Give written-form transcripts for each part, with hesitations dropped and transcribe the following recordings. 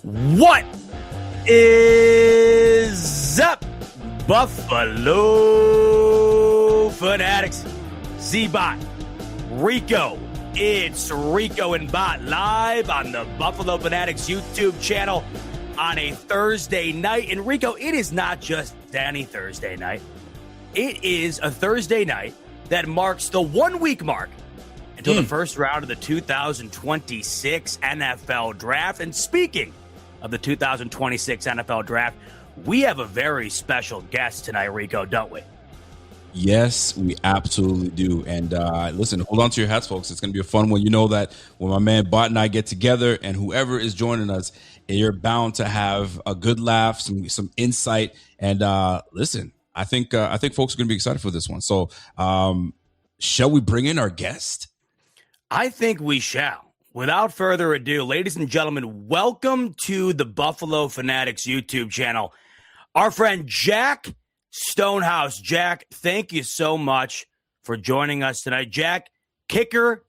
What is up, Buffalo Fanatics? Z-Bot, Rico. It's Rico and Bot live on the Buffalo Fanatics YouTube channel on a Thursday night. And Rico, it is not just any Thursday night. It is a Thursday night that marks the 1 week mark until the first round of the 2026 NFL Draft. And speaking of the 2026 NFL Draft, we have a very special guest tonight, Rico, don't we? Yes, we absolutely do. And listen, hold on to your hats, folks. It's going to be a fun one. You know that when my man Bot and I get together, and whoever is joining us, you're bound to have a good laugh, some insight. And listen, I think folks are going to be excited for this one. So shall we bring in our guest? I think we shall. Without further ado, ladies and gentlemen, welcome to the Buffalo Fanatics YouTube channel. Our friend Jack Stonehouse. Jack, thank you so much for joining us tonight. Jack, punter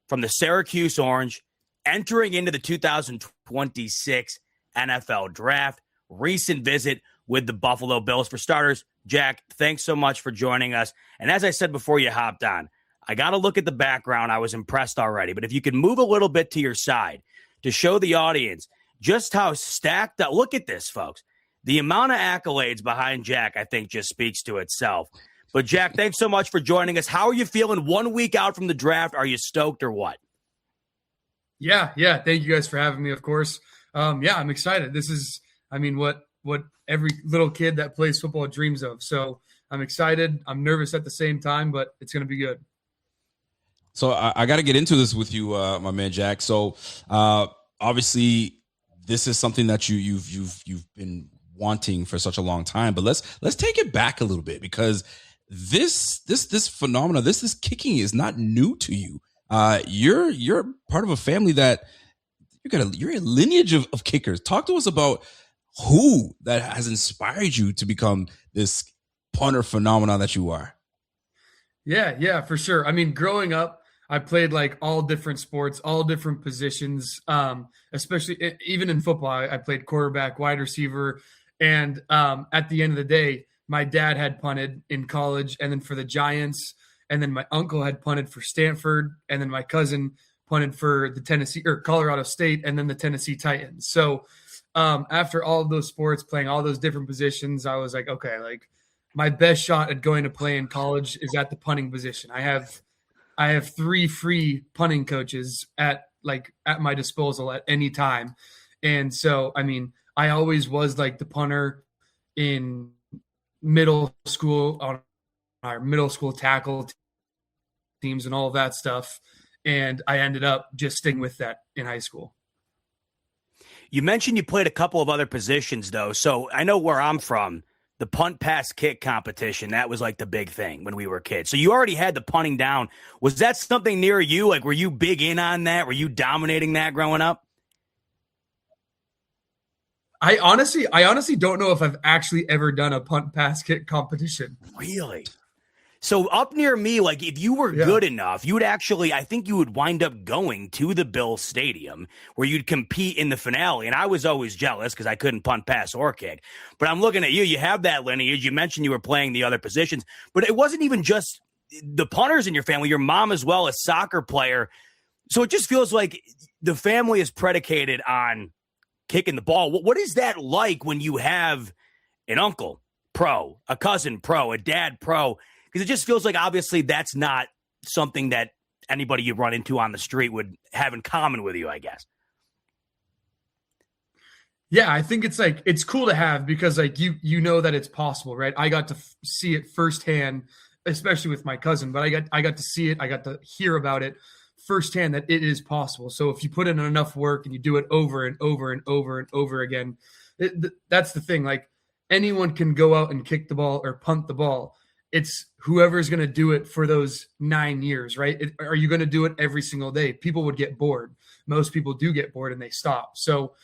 from the Syracuse Orange, entering into the 2026 NFL Draft. Recent visit with the Buffalo Bills. For starters, Jack, thanks so much for joining us. And as I said before you hopped on, I got to look at the background. I was impressed already. But if you could move a little bit to your side to show the audience just how stacked up. Look at this, folks. The amount of accolades behind Jack, I think, just speaks to itself. But, Jack, thanks so much for joining us. How are you feeling 1 week out from the draft? Are you stoked or what? Yeah. Thank you guys for having me, of course. I'm excited. This is, what every little kid that plays football dreams of. So I'm excited. I'm nervous at the same time, but it's going to be good. So I got to get into this with you, my man Jack. So obviously, this is something that you've been wanting for such a long time. But let's take it back a little bit, because this phenomena, this kicking is not new to you. You're part of a family that you're a lineage of kickers. Talk to us about who that has inspired you to become this punter phenomenon that you are. Yeah, for sure. I mean, growing up, I played like all different sports, all different positions, especially even in football. I played quarterback, wide receiver. And at the end of the day, my dad had punted in college and then for the Giants. And then my uncle had punted for Stanford. And then my cousin punted for the Colorado State and then the Tennessee Titans. So after all of those sports, playing all those different positions, I was like, okay, like my best shot at going to play in college is at the punting position. I have 3 free punting coaches at my disposal at any time. And so, I mean, I always was like the punter in middle school on our middle school tackle teams and all of that stuff. And I ended up just sticking with that in high school. You mentioned you played a couple of other positions, though. So I know where I'm from. The punt, pass, kick competition, that was like the big thing when we were kids. So you already had the punting down. Was that something near you? Like, were you big in on that? Were you dominating that growing up? I honestly don't know if I've actually ever done a punt, pass, kick competition. Really? So up near me, like if you were good enough, you would actually, I think you would wind up going to the Bills Stadium where you'd compete in the finale. And I was always jealous because I couldn't punt, pass, or kick. But I'm looking at you. You have that lineage. You mentioned you were playing the other positions. But it wasn't even just the punters in your family. Your mom as well, a soccer player. So it just feels like the family is predicated on kicking the ball. What is that like when you have an uncle pro, a cousin pro, a dad pro? Because it just feels like obviously that's not something that anybody you run into on the street would have in common with you, I guess. Yeah, I think it's cool to have because like you know that it's possible, right? I got to see it firsthand, especially with my cousin, but I got to see it, I got to hear about it firsthand that it is possible. So if you put in enough work and you do it over and over and over and over again, that's the thing. Like anyone can go out and kick the ball or punt the ball. It's whoever's going to do it for those 9 years, right? Are you going to do it every single day? People would get bored. Most people do get bored and they stop. So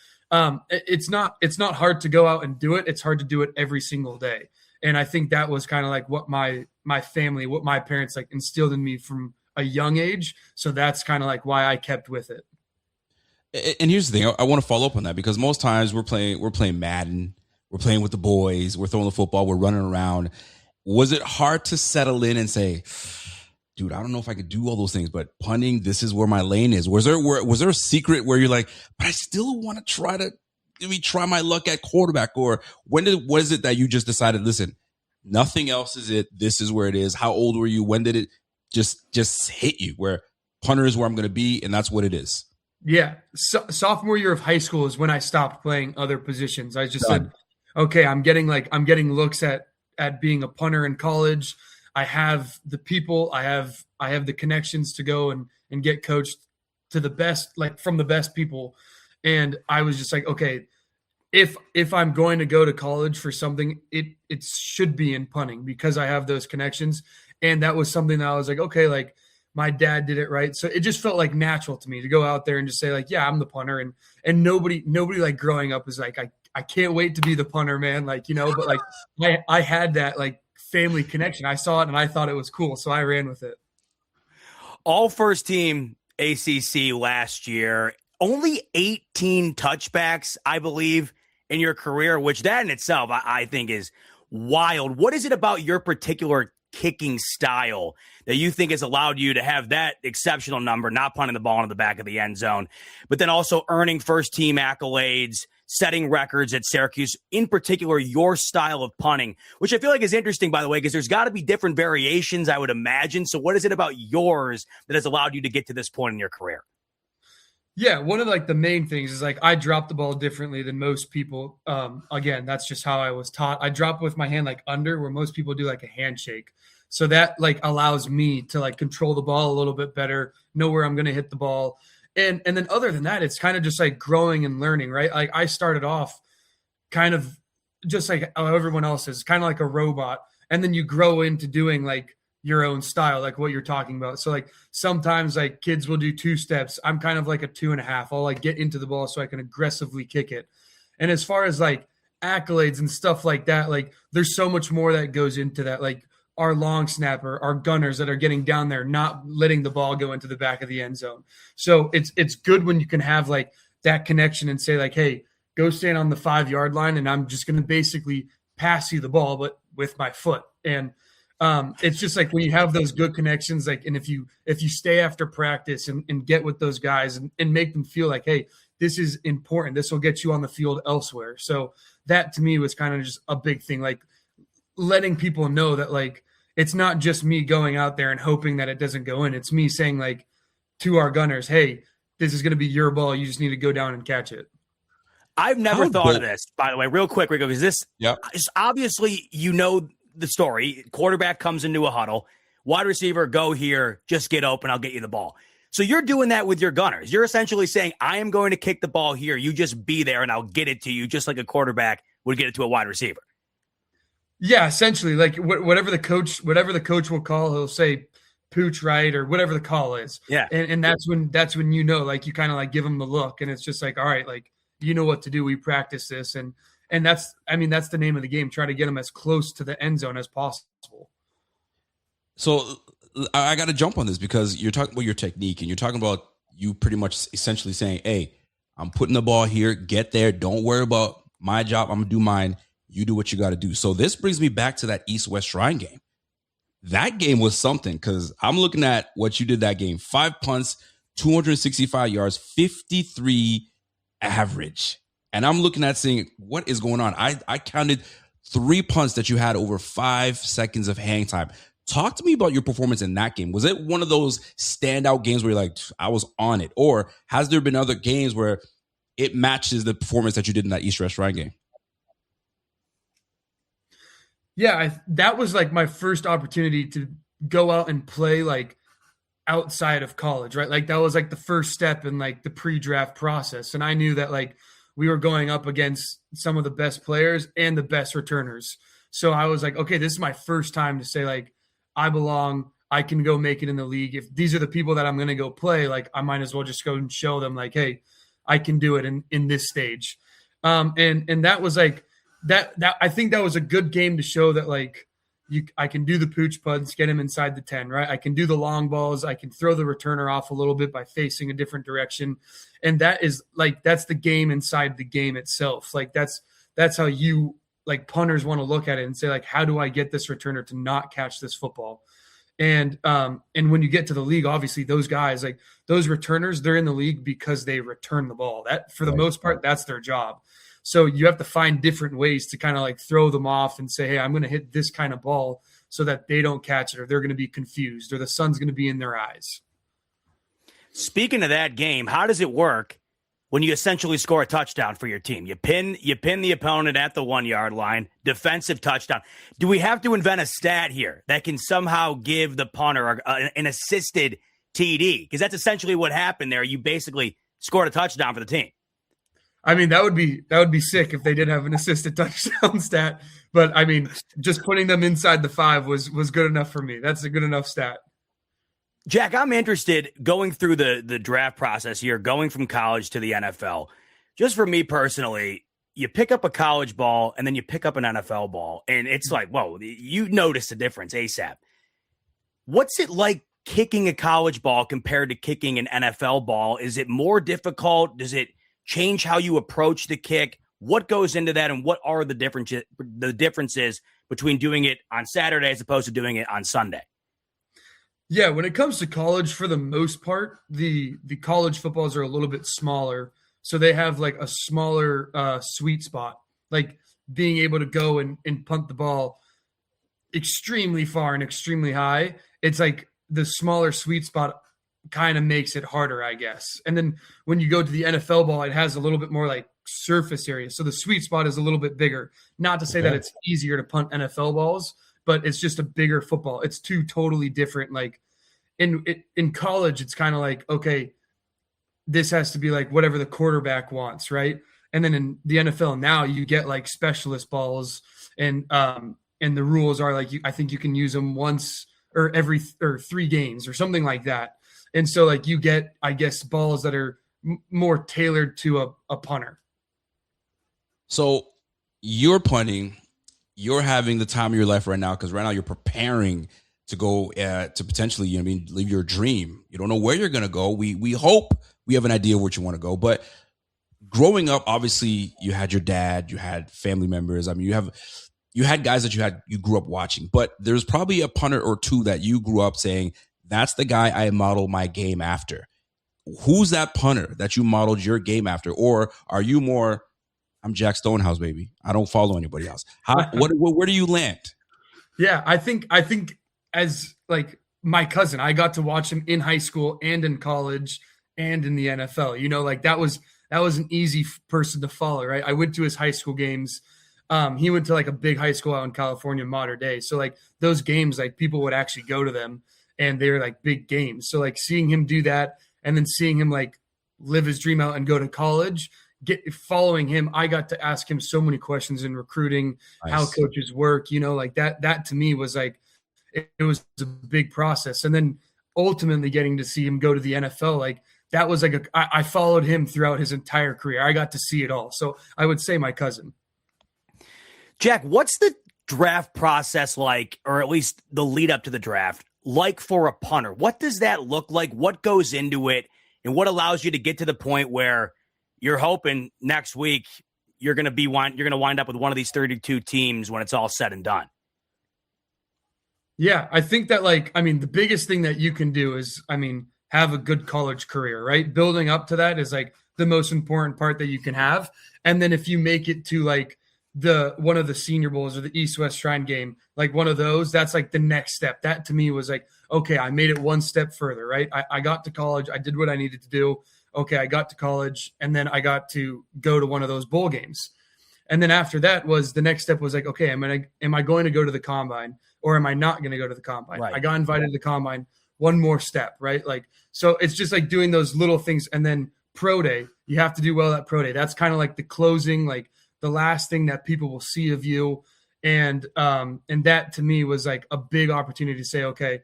it's not hard to go out and do it. It's hard to do it every single day. And I think that was kind of like what my family, what my parents like instilled in me from a young age. So that's kind of like why I kept with it. And here's the thing, I want to follow up on that because most times we're playing Madden, we're playing with the boys, we're throwing the football, we're running around. Was it hard to settle in and say, dude, I don't know if I could do all those things, but punting, this is where my lane is? Was there a secret where you're like, but I still want to try my luck at quarterback? Or was it that you just decided, listen, nothing else is it, this is where it is? How old were you? When did it just hit you where punter is where I'm going to be and that's what it is? Yeah. Sophomore year of high school is when I stopped playing other positions. I just said, okay, I'm getting looks at being a punter in college. I have the people, I have the connections to go and get coached to the best, like from the best people. And I was just like, okay, if I'm going to go to college for something, it should be in punting because I have those connections. And that was something that I was like, okay, like my dad did it right. So it just felt like natural to me to go out there and just say like, yeah, I'm the punter. And nobody like growing up was like, I can't wait to be the punter, man. Like, but like I had that like family connection. I saw it and I thought it was cool. So I ran with it. All first team ACC last year, only 18 touchbacks, I believe, in your career, which that in itself I think is wild. What is it about your particular kicking style that you think has allowed you to have that exceptional number, not punting the ball into the back of the end zone, but then also earning first team accolades, setting records at Syracuse, in particular, your style of punting, which I feel like is interesting, by the way, because there's got to be different variations, I would imagine. So what is it about yours that has allowed you to get to this point in your career? Yeah, one of like the main things is like I drop the ball differently than most people. Again, that's just how I was taught. I drop with my hand like under, where most people do like a handshake. So that like allows me to like control the ball a little bit better, know where I'm going to hit the ball. And then other than that, it's kind of just like growing and learning, right? Like I started off kind of just like how everyone else is, kind of like a robot. And then you grow into doing like your own style, like what you're talking about. So like sometimes like kids will do 2 steps. I'm kind of like a 2.5. I'll like get into the ball so I can aggressively kick it. And as far as like accolades and stuff like that, like there's so much more that goes into that. Like our long snapper, our gunners that are getting down there, not letting the ball go into the back of the end zone. So it's good when you can have like that connection and say like, hey, go stand on the 5-yard line and I'm just going to basically pass you the ball, but with my foot. And it's just like when you have those good connections, like, and if you stay after practice and get with those guys and make them feel like, hey, this is important, this will get you on the field elsewhere. So that to me was kind of just a big thing, like letting people know that like, it's not just me going out there and hoping that it doesn't go in. It's me saying like to our gunners, hey, this is going to be your ball. You just need to go down and catch it. I've never thought of this, by the way, real quick, Rico, because this is obviously, the story. Quarterback comes into a huddle, wide receiver, go here, just get open, I'll get you the ball. So you're doing that with your gunners. You're essentially saying, I am going to kick the ball here. You just be there and I'll get it to you, just like a quarterback would get it to a wide receiver. Yeah, essentially, like whatever the coach will call, he'll say pooch, right, or whatever the call is. Yeah, and that's when like you kind of like give them the look, and it's just like, all right, like you know what to do. We practice this, and that's the name of the game. Try to get them as close to the end zone as possible. So I got to jump on this because you're talking about your technique, and you're talking about you pretty much essentially saying, hey, I'm putting the ball here, get there, don't worry about my job, I'm gonna do mine. You do what you got to do. So this brings me back to that East-West Shrine game. That game was something because I'm looking at what you did that game. 5 punts, 265 yards, 53 average. And I'm looking at saying, what is going on? I counted 3 punts that you had over 5 seconds of hang time. Talk to me about your performance in that game. Was it one of those standout games where you're like, I was on it? Or has there been other games where it matches the performance that you did in that East-West Shrine game? Yeah, that was like my first opportunity to go out and play like outside of college, right? Like that was like the first step in like the pre-draft process. And I knew that like we were going up against some of the best players and the best returners. So I was like, okay, this is my first time to say like, I belong, I can go make it in the league. If these are the people that I'm going to go play, like I might as well just go and show them like, hey, I can do it in this stage. And that was like, that I think that was a good game to show that like I can do the pooch punts, get him inside the 10, right? I can do the long balls. I can throw the returner off a little bit by facing a different direction. And that is like, that's the game inside the game itself. Like that's how you, like, punters want to look at it and say, like, how do I get this returner to not catch this football? And when you get to the league, obviously those guys, like those returners, they're in the league because they return the ball. That, for the most part, that's their job. So you have to find different ways to kind of like throw them off and say, hey, I'm going to hit this kind of ball so that they don't catch it, or they're going to be confused, or the sun's going to be in their eyes. Speaking of that game, how does it work when you essentially score a touchdown for your team? You pin the opponent at the 1 yard line, defensive touchdown. Do we have to invent a stat here that can somehow give the punter an assisted TD? Because that's essentially what happened there. You basically scored a touchdown for the team. I mean, that would be sick if they did have an assisted touchdown stat. But I mean, just putting them inside the 5 was good enough for me. That's a good enough stat. Jack, I'm interested going through the draft process here, going from college to the NFL. Just for me personally, you pick up a college ball and then you pick up an NFL ball, and it's like, whoa, you notice the difference ASAP. What's it like kicking a college ball compared to kicking an NFL ball? Is it more difficult? Does it change how you approach the kick? What goes into that, and what are the differences between doing it on Saturday as opposed to doing it on Sunday? Yeah, when it comes to college, for the most part, the college footballs are a little bit smaller. So they have like a smaller sweet spot, like being able to go and punt the ball extremely far and extremely high. It's like the smaller sweet spot kind of makes it harder, I guess. And then when you go to the NFL ball, it has a little bit more like surface area. So the sweet spot is a little bit bigger. Not to say that it's easier to punt NFL balls, but it's just a bigger football. It's two totally different. Like in college, it's kind of like, okay, this has to be like whatever the quarterback wants, right? And then in the NFL now, you get like specialist balls, and the rules are like, I think you can use them once or every 3 games or something like that. And so like you get, I guess, balls that are more tailored to a punter. So you're punting, you're having the time of your life right now, because right now you're preparing to go to potentially, live your dream. You don't know where you're going to go. We hope we have an idea of what you want to go. But growing up, obviously, you had your dad, you had family members. I mean, you had guys that you grew up watching. But there's probably a punter or two that you grew up saying, that's the guy I model my game after. Who's that punter that you modeled your game after? Or are you more, I'm Jack Stonehouse, baby, I don't follow anybody else? Where do you land? Yeah, I think as like my cousin, I got to watch him in high school and in college and in the NFL. Like that was an easy person to follow, right? I went to his high school games. He went to like a big high school out in California, Mater Dei. So like those games, like people would actually go to them, and they were like big games. So like seeing him do that, and then seeing him like live his dream out and go to college, following him, I got to ask him so many questions in recruiting, nice. How coaches work, like that to me was like, it was a big process. And then ultimately getting to see him go to the NFL, like that was like I followed him throughout his entire career. I got to see it all. So I would say my cousin. Jack, what's the draft process like, or at least the lead up to the draft, like for a punter? What does that look like? What goes into it, and what allows you to get to the point where you're hoping next week you're going to wind up with one of these 32 teams when it's all said and done? Yeah, I think that the biggest thing that you can do is, have a good college career, right? Building up to that is like the most important part that you can have. And then if you make it to like one of the Senior Bowls or the East-West Shrine game, like one of those, that's like the next step. That to me was like, okay, I made it one step further, right? I got to college. I did what I needed to do. Okay, I got to college, and then I got to go to one of those bowl games. And then after that the next step was like, okay, am I going to go to the combine, or am I not going to go to the combine? Right. I got invited to the combine. One more step, right? Like, so it's just like doing those little things. And then pro day, you have to do well at pro day. That's kind of like the closing, like the last thing that people will see of you. And that to me was like a big opportunity to say, okay,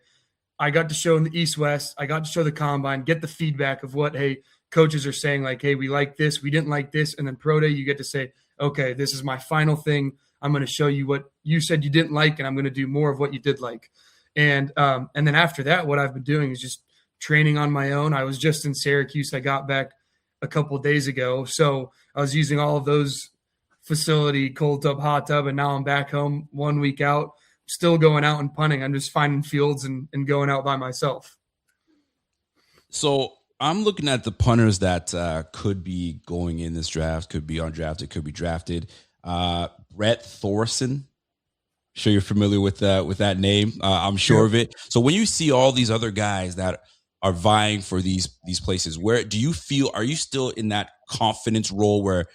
I got to show in the East-West, I got to show the combine, get the feedback of what, hey, coaches are saying, like, hey, we like this, we didn't like this. And then pro day, you get to say, okay, this is my final thing. I'm going to show you what you said you didn't like, and I'm going to do more of what you did like. And then after that, what I've been doing is just training on my own. I was just in Syracuse. I got back a couple of days ago. So I was using all of those facility, cold tub, hot tub, and now I'm back home 1 week out, still going out and punting. I'm just finding fields and going out by myself. So I'm looking at the punters that could be going in this draft, could be undrafted, could be drafted. Brett Thorson. Sure you're familiar with that name. I'm sure of it. So when you see all these other guys that are vying for these places, where do you feel, are you still in that confidence role where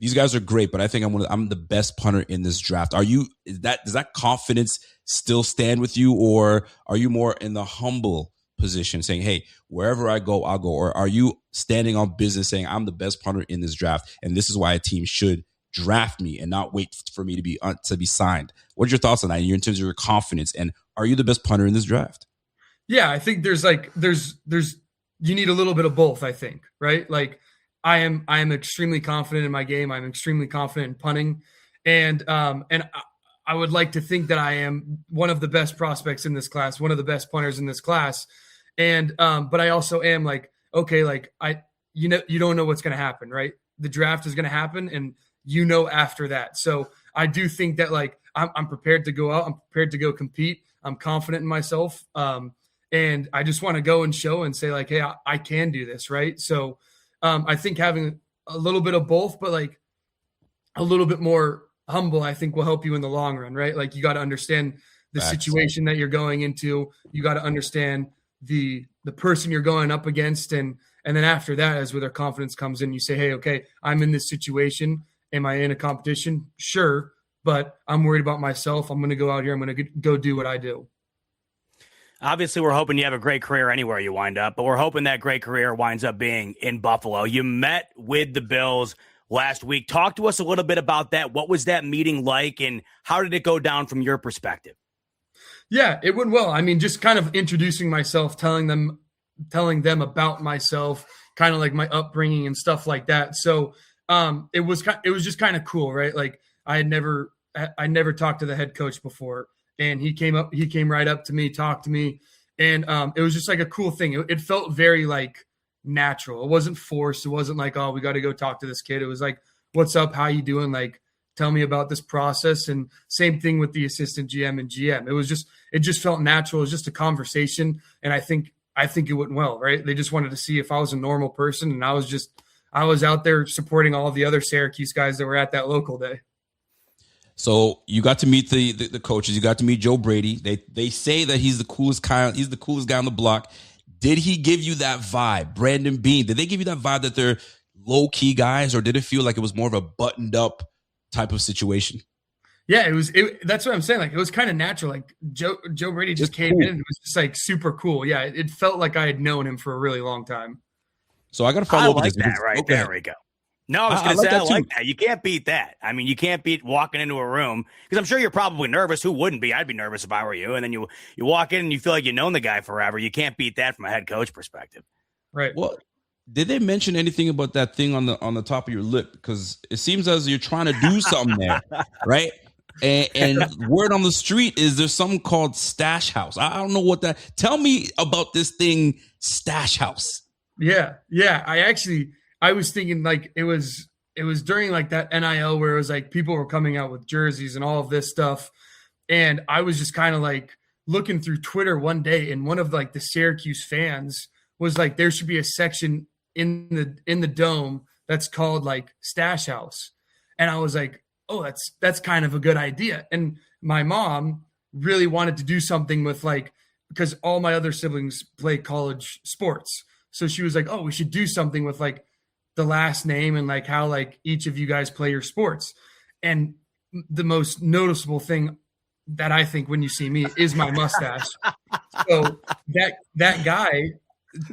these guys are great, but I think I'm the best punter in this draft? Does that confidence still stand with you, or are you more in the humble position saying, hey, wherever I go, I'll go? Or are you standing on business saying I'm the best punter in this draft, and this is why a team should draft me and not wait for me to be signed? What's your thoughts on that in terms of your confidence, and are you the best punter in this draft? Yeah, I think there's you need a little bit of both, I think, right? Like I am extremely confident in my game. I'm extremely confident in punting, and I would like to think that I am one of the best prospects in this class, one of the best punters in this class. And but I also am like, okay, like you don't know what's going to happen, right? The draft is going to happen, and after that. So I do think that like I'm prepared to go out. I'm prepared to go compete. I'm confident in myself. And I just want to go and show and say like, hey, I can do this, right? So I think having a little bit of both, but like a little bit more humble, I think will help you in the long run, right? Like you got to understand the situation that you're going into. You got to understand the person you're going up against. And then after that is where their confidence comes in. You say, hey, okay, I'm in this situation. Am I in a competition? Sure. But I'm worried about myself. I'm going to go out here. I'm going to go do what I do. Obviously, we're hoping you have a great career anywhere you wind up, but we're hoping that great career winds up being in Buffalo. You met with the Bills last week. Talk to us a little bit about that. What was that meeting like, and how did it go down from your perspective? Yeah, it went well. I mean, just kind of introducing myself, telling them about myself, kind of like my upbringing and stuff like that. So it was just kind of cool, right? Like I never talked to the head coach before. And he came right up to me, talked to me. And it was just like a cool thing. It felt very like natural. It wasn't forced. It wasn't like, oh, we got to go talk to this kid. It was like, what's up? How you doing? Like, tell me about this process. And same thing with the assistant GM and GM. It just felt natural. It was just a conversation. And I think it went well, right? They just wanted to see if I was a normal person. And I was out there supporting all the other Syracuse guys that were at that local day. So you got to meet the coaches. You got to meet Joe Brady. They say that he's the coolest guy. He's the coolest guy on the block. Did he give you that vibe? Brandon Beane, did they give you that vibe that they're low key guys, or did it feel like it was more of a buttoned up type of situation? Yeah, that's what I'm saying. Like it was kind of natural. Like Joe Brady just came in and it was just like super cool. Yeah, it felt like I had known him for a really long time. So I got to follow up with this. That because, right there, Rico. No, I was going to say, I like that. You can't beat that. I mean, you can't beat walking into a room, because I'm sure you're probably nervous. Who wouldn't be? I'd be nervous if I were you. And then you walk in and you feel like you've known the guy forever. You can't beat that from a head coach perspective. Right. Well, did they mention anything about that thing on the top of your lip? Because it seems as you're trying to do something there, right? And word on the street is there's something called Stash House. I don't know what that. Tell me about this thing, Stash House. Yeah. I was thinking like it was during like that NIL where it was like people were coming out with jerseys and all of this stuff. And I was just kind of like looking through Twitter one day, and one of like the Syracuse fans was like, there should be a section in the dome that's called like Stash House. And I was like, oh, that's kind of a good idea. And my mom really wanted to do something with like, because all my other siblings play college sports. So she was like, oh, we should do something with like the last name and like how like each of you guys play your sports. And the most noticeable thing that I think when you see me is my mustache. So that guy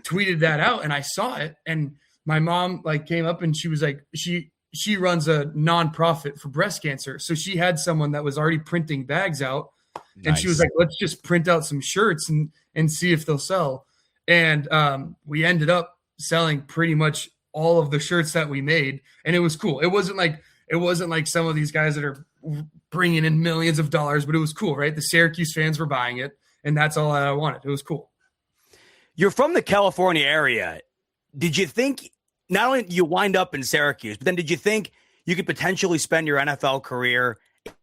tweeted that out and I saw it, and my mom like came up and she was like, she runs a nonprofit for breast cancer. So she had someone that was already printing bags out. Nice. And she was like, let's just print out some shirts and see if they'll sell. And we ended up selling pretty much all of the shirts that we made, and it was cool. It wasn't like some of these guys that are bringing in millions of dollars, but it was cool, right? The Syracuse fans were buying it, and that's all I wanted. It was cool. You're from the California area. Did you think not only you wind up in Syracuse, but then did you think you could potentially spend your NFL career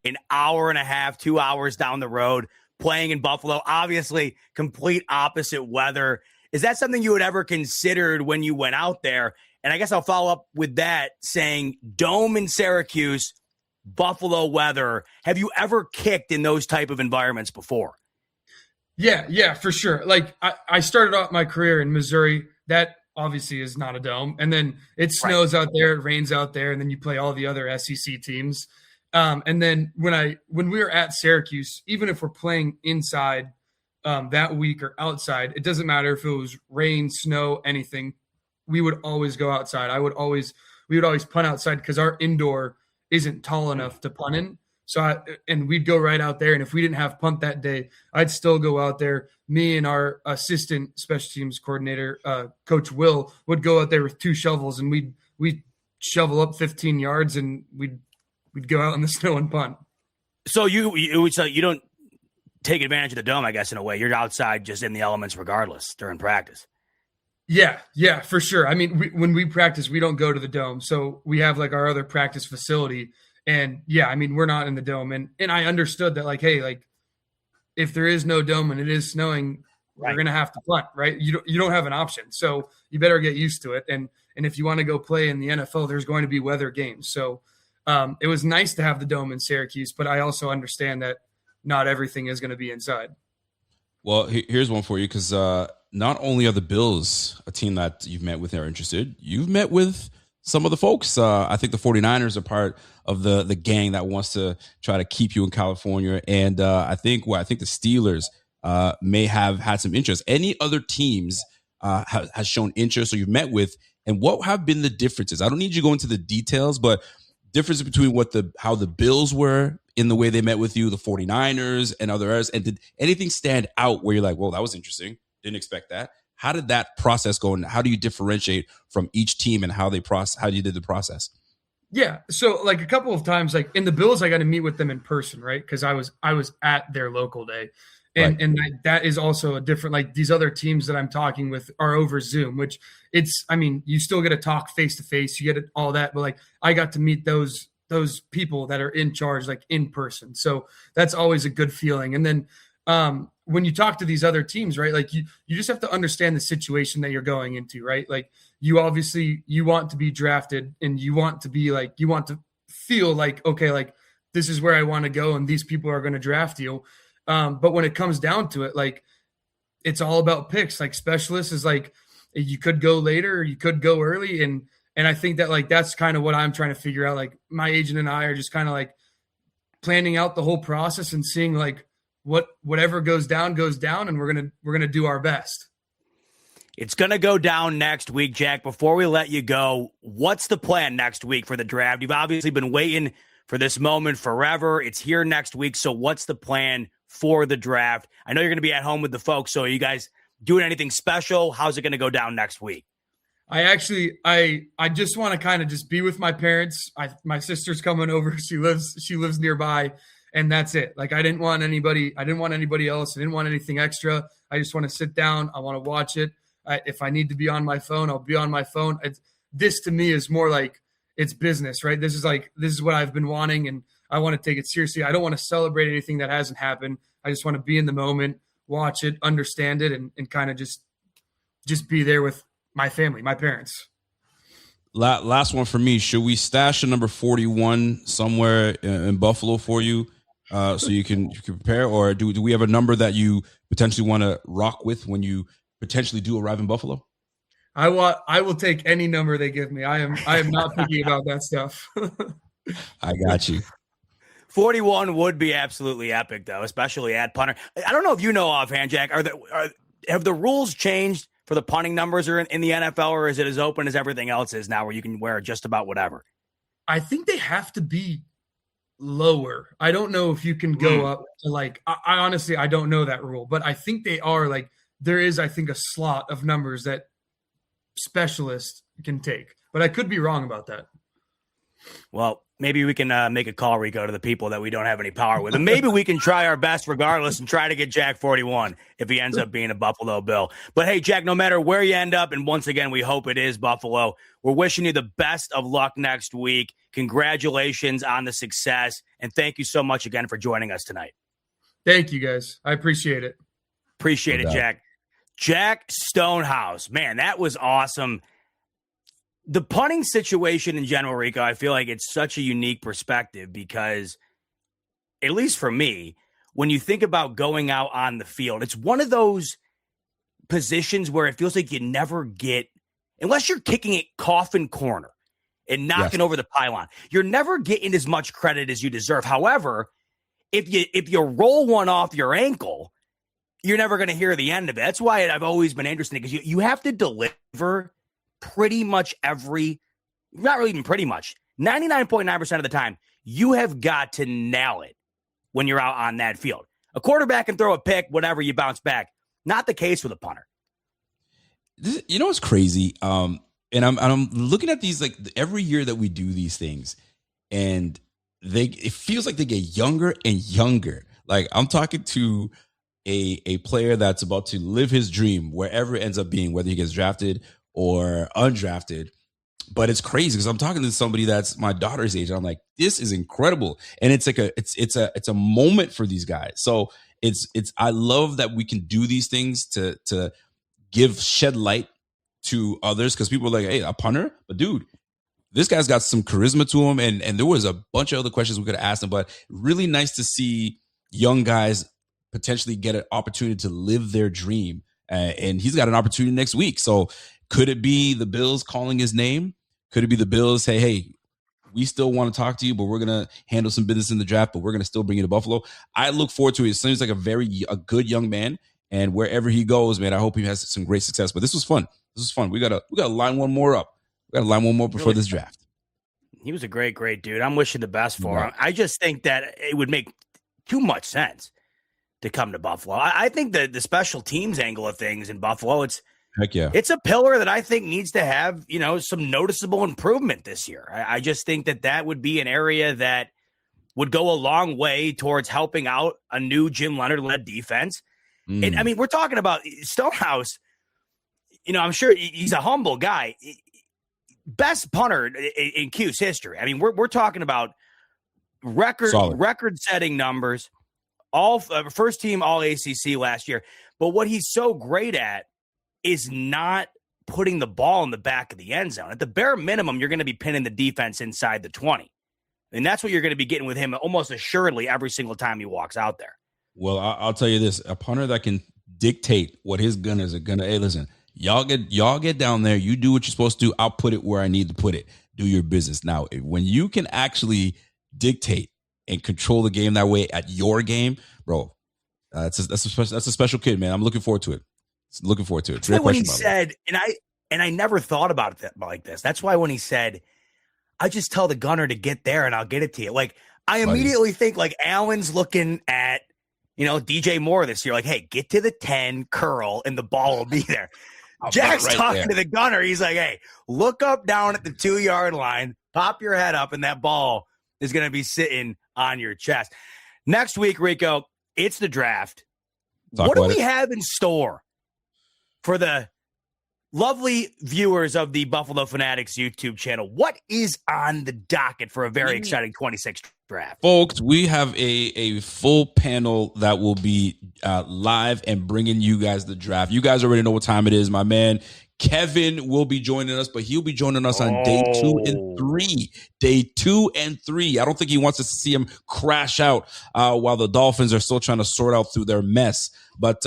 an hour and a half, 2 hours down the road playing in Buffalo? Obviously, complete opposite weather. Is that something you had ever considered when you went out there? And I guess I'll follow up with that saying Dome in Syracuse, Buffalo weather. Have you ever kicked in those type of environments before? Yeah, for sure. Like I started off my career in Missouri. That obviously is not a dome. And then it snows out there, it rains out there, and then you play all the other SEC teams. And then when we were at Syracuse, even if we're playing inside that week or outside, it doesn't matter if it was rain, snow, anything. We would always go outside. We would always punt outside because our indoor isn't tall enough to punt in. So and we'd go right out there. And if we didn't have punt that day, I'd still go out there. Me and our assistant special teams coordinator, Coach Will, would go out there with 2 shovels, and we'd shovel up 15 yards, and we'd go out in the snow and punt. So you don't take advantage of the dome, I guess, in a way. You're outside just in the elements regardless during practice. Yeah, for sure. I mean, when we practice, we don't go to the dome. So we have like our other practice facility. And yeah, I mean, we're not in the dome. And I understood that, like, hey, like if there is no dome and it is snowing, we're going to have to punt, right? You don't have an option. So you better get used to it. And if you want to go play in the NFL, there's going to be weather games. So it was nice to have the dome in Syracuse, but I also understand that not everything is going to be inside. Well, here's one for you, because not only are the Bills a team that you've met with and are interested, you've met with some of the folks. I think the 49ers are part of the gang that wants to try to keep you in California. And I think the Steelers may have had some interest. Any other teams has shown interest or you've met with, and what have been the differences? I don't need you to go into the details, but differences between how the Bills were in the way they met with you, the 49ers and others. And did anything stand out where you're like, well, that was interesting, didn't expect that? How did that process go, and how do you differentiate from each team and how you did the process? Yeah, so like a couple of times, like in the Bills, I got to meet with them in person, right? Because I was at their local day, and Right. and that is also a different. Like these other teams that I'm talking with are over Zoom, which you still get to talk face to face, you get all that, but like I got to meet those people that are in charge, like in person. So that's always a good feeling. And then when you talk to these other teams, right, like you just have to understand the situation that you're going into, right? Like you want to be drafted, and you want to feel like, okay, like this is where I want to go, and these people are going to draft you. But when it comes down to it, like it's all about picks. Like specialists is like, you could go later, or you could go early. And I think that like, that's kind of what I'm trying to figure out. Like my agent and I are just kind of like planning out the whole process and seeing like whatever goes down, and we're going to do our best. It's going to go down next week, Jack. Before we let you go, what's the plan next week for the draft? You've obviously been waiting for this moment forever. It's here next week. So what's the plan for the draft? I know you're going to be at home with the folks. So are you guys doing anything special? How's it going to go down next week? I just want to kind of just be with my parents. My sister's coming over. She lives nearby, and that's it. Like I didn't want anybody else. I didn't want anything extra. I just want to sit down. I want to watch it. If I need to be on my phone, I'll be on my phone. This to me is more like it's business, right? This is what I've been wanting, and I want to take it seriously. I don't want to celebrate anything that hasn't happened. I just want to be in the moment, watch it, understand it, and kind of just be there with my family, my parents. Last one for me. Should we stash a number 41 somewhere in Buffalo for you, so you can prepare, or do we have a number that you potentially want to rock with when you potentially do arrive in Buffalo? I will take any number they give me. I am not picky about that stuff. I got you. 41 would be absolutely epic, though, especially at punter. I don't know if you know offhand, Jack. Have the rules changed for the punting numbers or in the NFL, or is it as open as everything else is now, where you can wear just about whatever? I think they have to be lower. I don't know if you can go up to like. I honestly I don't know that rule, but I think they are like. There is, I think, a slot of numbers that specialists can take, but I could be wrong about that. Well, maybe we can make a call, Rico, to the people that we don't have any power with. And maybe we can try our best regardless and try to get Jack 41 if he ends up being a Buffalo Bill. But hey, Jack, no matter where you end up, and once again, we hope it is Buffalo, we're wishing you the best of luck next week. Congratulations on the success. And thank you so much again for joining us tonight. Thank you, guys. I appreciate it. Appreciate it, Jack. Jack Stonehouse. Man, that was awesome. The punting situation in general, Rico, I feel like it's such a unique perspective because, at least for me, when you think about going out on the field, it's one of those positions where it feels like you never get, unless you're kicking it coffin corner and knocking over the pylon, you're never getting as much credit as you deserve. However, if you roll one off your ankle, you're never going to hear the end of it. That's why I've always been interested, because you have to deliver pretty much not really even pretty much, 99.9% of the time, you have got to nail it when you're out on that field. A quarterback can throw a pick, whatever, you bounce back. Not the case with a punter. You know what's crazy? And I'm looking at these, like, every year that we do these things, and it feels like they get younger and younger. Like, I'm talking to a player that's about to live his dream wherever it ends up being, whether he gets drafted or undrafted. But it's crazy because I'm talking to somebody that's my daughter's age. And I'm like, this is incredible. And it's like it's a moment for these guys. So I love that we can do these things to shed light to others, because people are like, hey, a punter? But dude, this guy's got some charisma to him. And there was a bunch of other questions we could have asked him, but really nice to see young guys potentially get an opportunity to live their dream. And he's got an opportunity next week. So could it be the Bills calling his name? Could it be the Bills say, hey, we still want to talk to you, but we're going to handle some business in the draft, but we're going to still bring you to Buffalo? I look forward to it. It seems like a good young man. And wherever he goes, man, I hope he has some great success. But this was fun. We got to line one more up. We got to line one more before this draft. He was a great, great dude. I'm wishing the best for him. I just think that it would make too much sense to come to Buffalo. I think the special teams angle of things in Buffalo, heck yeah, it's a pillar that I think needs to have, some noticeable improvement this year. I just think that would be an area that would go a long way towards helping out a new Jim Leonhard-led defense. And I mean, we're talking about Stonehouse. I'm sure he's a humble guy. Best punter in Q's history. I mean, we're talking about record-setting numbers. All first team All ACC last year. But what he's so great at is not putting the ball in the back of the end zone. At the bare minimum, you're going to be pinning the defense inside the 20. And that's what you're going to be getting with him almost assuredly every single time he walks out there. Well, I'll tell you this, a punter that can dictate what his gunners are going to, hey, listen, y'all get down there. You do what you're supposed to do. I'll put it where I need to put it. Do your business. Now, when you can actually dictate and control the game that way at your game, bro, that's a special kid, man. I'm looking forward to it. Great when he said, and I never thought about it like this. That's why when he said, I just tell the gunner to get there and I'll get it to you. Like, I immediately think like Allen's looking at, DJ Moore this year, like, hey, get to the 10, curl, and the ball will be there. Jack's talking to the gunner. He's like, hey, look up down at the 2-yard line, pop your head up, and that ball is going to be sitting on your chest. Next week, Rico, it's the draft. What do we have in store for the lovely viewers of the Buffalo Fanatics YouTube channel? What is on the docket for a very exciting 26 draft? Folks, we have a full panel that will be live and bringing you guys the draft. You guys already know what time it is. My man Kevin will be joining us, but he'll be joining us on day 2 and 3. Day 2 and 3. I don't think he wants us to see him crash out while the Dolphins are still trying to sort out through their mess. But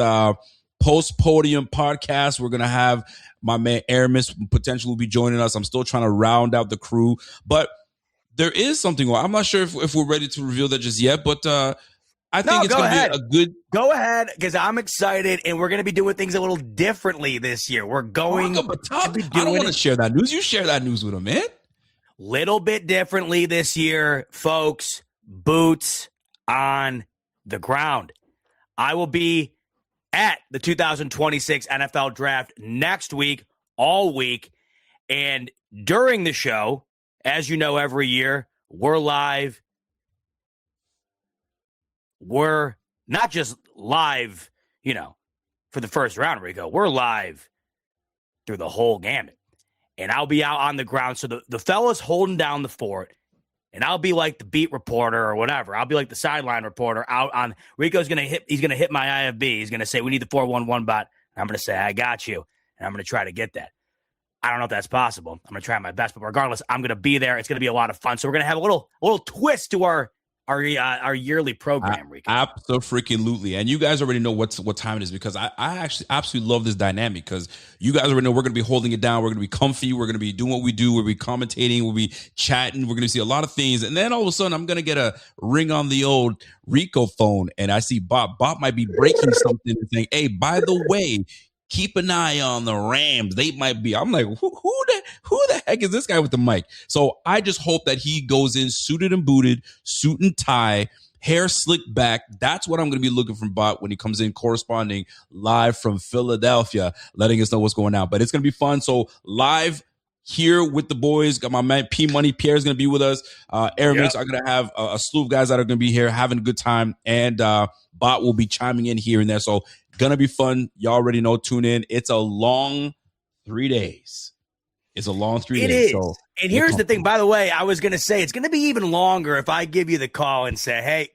post-podium podcast, we're going to have my man Aramis potentially will be joining us. I'm still trying to round out the crew. But there is something. I'm not sure if we're ready to reveal that just yet, but I think it's going to be a good. Go ahead, because I'm excited, and we're going to be doing things a little differently this year. We're going to be doing. I don't want to share that news. You share that news with them, man. Little bit differently this year, folks. Boots on the ground. I will be at the 2026 NFL Draft next week, all week, and during the show, as you know, every year we're live. We're not just live, for the first round, Rico. We're live through the whole gamut. And I'll be out on the ground. So the fella's holding down the fort, and I'll be like the beat reporter or whatever. I'll be like the sideline reporter out on Rico's going to hit. He's going to hit my IFB. He's going to say, we need the 411 bot. And I'm going to say, I got you. And I'm going to try to get that. I don't know if that's possible. I'm going to try my best, but regardless, I'm going to be there. It's going to be a lot of fun. So we're going to have a little twist to our yearly program, Rico. Absolutely. And you guys already know what time it is, because I actually absolutely love this dynamic, because you guys already know we're going to be holding it down. We're going to be comfy. We're going to be doing what we do. We'll be commentating. We'll be chatting. We're going to see a lot of things. And then all of a sudden, I'm going to get a ring on the old Rico phone, and I see Bob. Bob might be breaking something and saying, hey, by the way, keep an eye on the Rams. They might be. I'm like, who the heck is this guy with the mic? So I just hope that he goes in suited and booted, suit and tie, hair slicked back. That's what I'm going to be looking from Bot when he comes in, corresponding live from Philadelphia, letting us know what's going on. But it's going to be fun. So live here with the boys. Got my man P Money. Pierre's going to be with us. Airmates are going to have a slew of guys that are going to be here having a good time. And Bot will be chiming in here and there. So gonna be fun. Y'all already know. Tune in. It's a long 3 days. It's a long 3 days. It is. So and here's the thing, by the way, I was gonna say it's gonna be even longer if I give you the call and say, hey,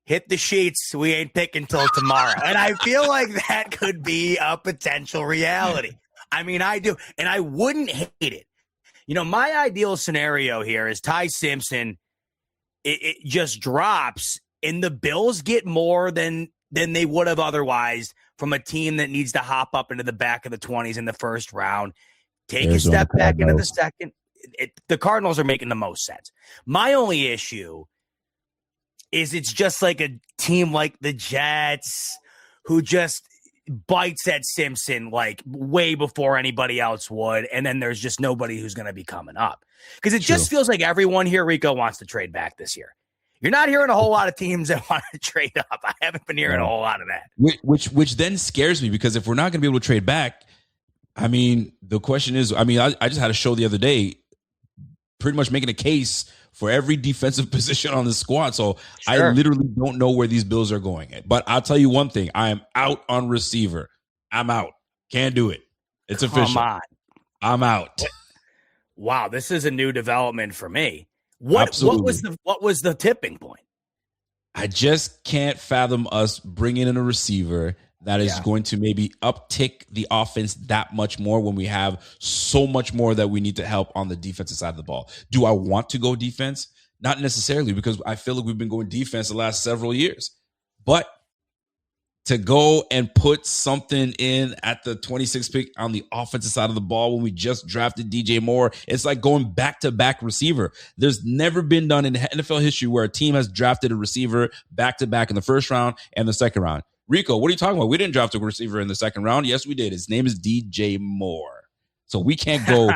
hit the sheets. We ain't picking till tomorrow. And I feel like that could be a potential reality. I mean, I do. And I wouldn't hate it. My ideal scenario here is Ty Simpson, it just drops and the Bills get more than they would have otherwise from a team that needs to hop up into the back of the 20s in the first round, take a step back into the second. The Cardinals are making the most sense. My only issue is it's just like a team like the Jets who just bites at Simpson like way before anybody else would, and then there's just nobody who's going to be coming up. Because it just feels like everyone here, Rico, wants to trade back this year. You're not hearing a whole lot of teams that want to trade up. I haven't been hearing a whole lot of that. Which then scares me, because if we're not going to be able to trade back, I mean, the question is, I just had a show the other day pretty much making a case for every defensive position on the squad. So I literally don't know where these Bills are going. But I'll tell you one thing. I am out on receiver. I'm out. Can't do it. It's official. Come on. I'm out. Wow, this is a new development for me. What was the tipping point? I just can't fathom us bringing in a receiver that is going to maybe uptick the offense that much more when we have so much more that we need to help on the defensive side of the ball. Do I want to go defense? Not necessarily, because I feel like we've been going defense the last several years. But to go and put something in at the 26th pick on the offensive side of the ball when we just drafted DJ Moore, it's like going back-to-back receiver. There's never been done in NFL history where a team has drafted a receiver back-to-back in the first round and the second round. Rico, what are you talking about? We didn't draft a receiver in the second round. Yes, we did. His name is DJ Moore. So we can't go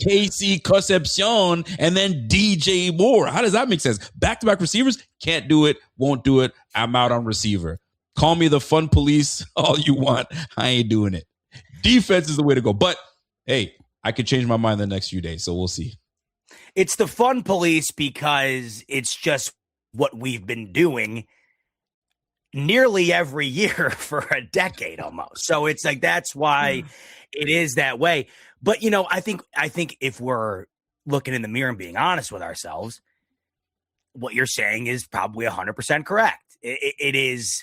KC Concepcion and then DJ Moore. How does that make sense? Back-to-back receivers? Can't do it. Won't do it. I'm out on receiver. Call me the fun police all you want. I ain't doing it. Defense is the way to go. But, hey, I could change my mind the next few days, so we'll see. It's the fun police because it's just what we've been doing nearly every year for a decade almost. So it's like that's why it is that way. But, I think if we're looking in the mirror and being honest with ourselves, what you're saying is probably 100% correct. It is.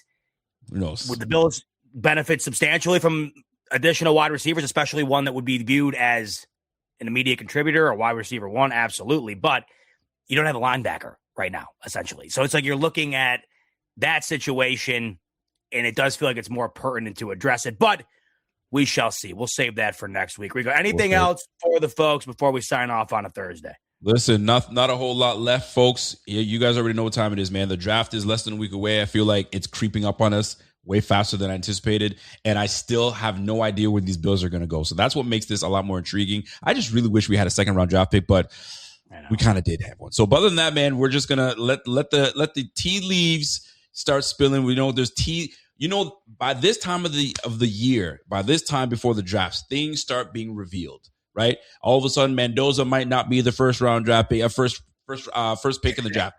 Who knows? Would the Bills benefit substantially from additional wide receivers, especially one that would be viewed as an immediate contributor or wide receiver one? Absolutely. But you don't have a linebacker right now, essentially. So it's like you're looking at that situation, and it does feel like it's more pertinent to address it. But we shall see. We'll save that for next week. Rico, anything else for the folks before we sign off on a Thursday? Listen, not a whole lot left, folks. You guys already know what time it is, man. The draft is less than a week away. I feel like it's creeping up on us way faster than I anticipated, and I still have no idea where these Bills are going to go. So that's what makes this a lot more intriguing. I just really wish we had a second-round draft pick, but we kind of did have one. So other than that, man, we're just gonna let the tea leaves start spilling. We know there's tea. By this time of the year, by this time before the drafts, things start being revealed. right? All of a sudden, Mendoza might not be the first round draft pick, first pick in the draft.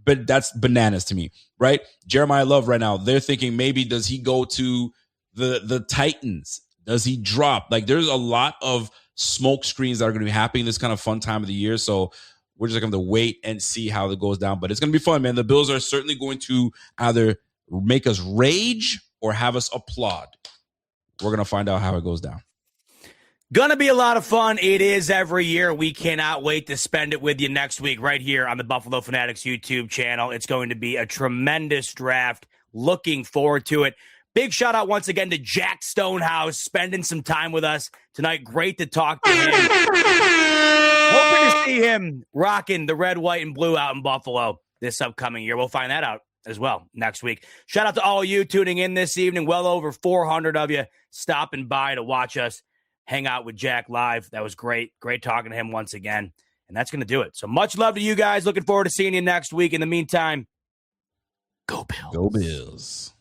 But that's bananas to me, right? Jeremiah Love right now, they're thinking maybe does he go to the Titans? Does he drop? Like there's a lot of smoke screens that are going to be happening this kind of fun time of the year. So we're just going to wait and see how it goes down. But it's going to be fun, man. The Bills are certainly going to either make us rage or have us applaud. We're going to find out how it goes down. Gonna be a lot of fun. It is every year. We cannot wait to spend it with you next week right here on the Buffalo Fanatics YouTube channel. It's going to be a tremendous draft. Looking forward to it. Big shout out once again to Jack Stonehouse spending some time with us tonight. Great to talk to him. Hoping to see him rocking the red, white, and blue out in Buffalo this upcoming year. We'll find that out as well next week. Shout out to all of you tuning in this evening. Well over 400 of you stopping by to watch us hang out with Jack live. That was great. Great talking to him once again. And that's going to do it. So much love to you guys. Looking forward to seeing you next week. In the meantime, go Bills. Go Bills.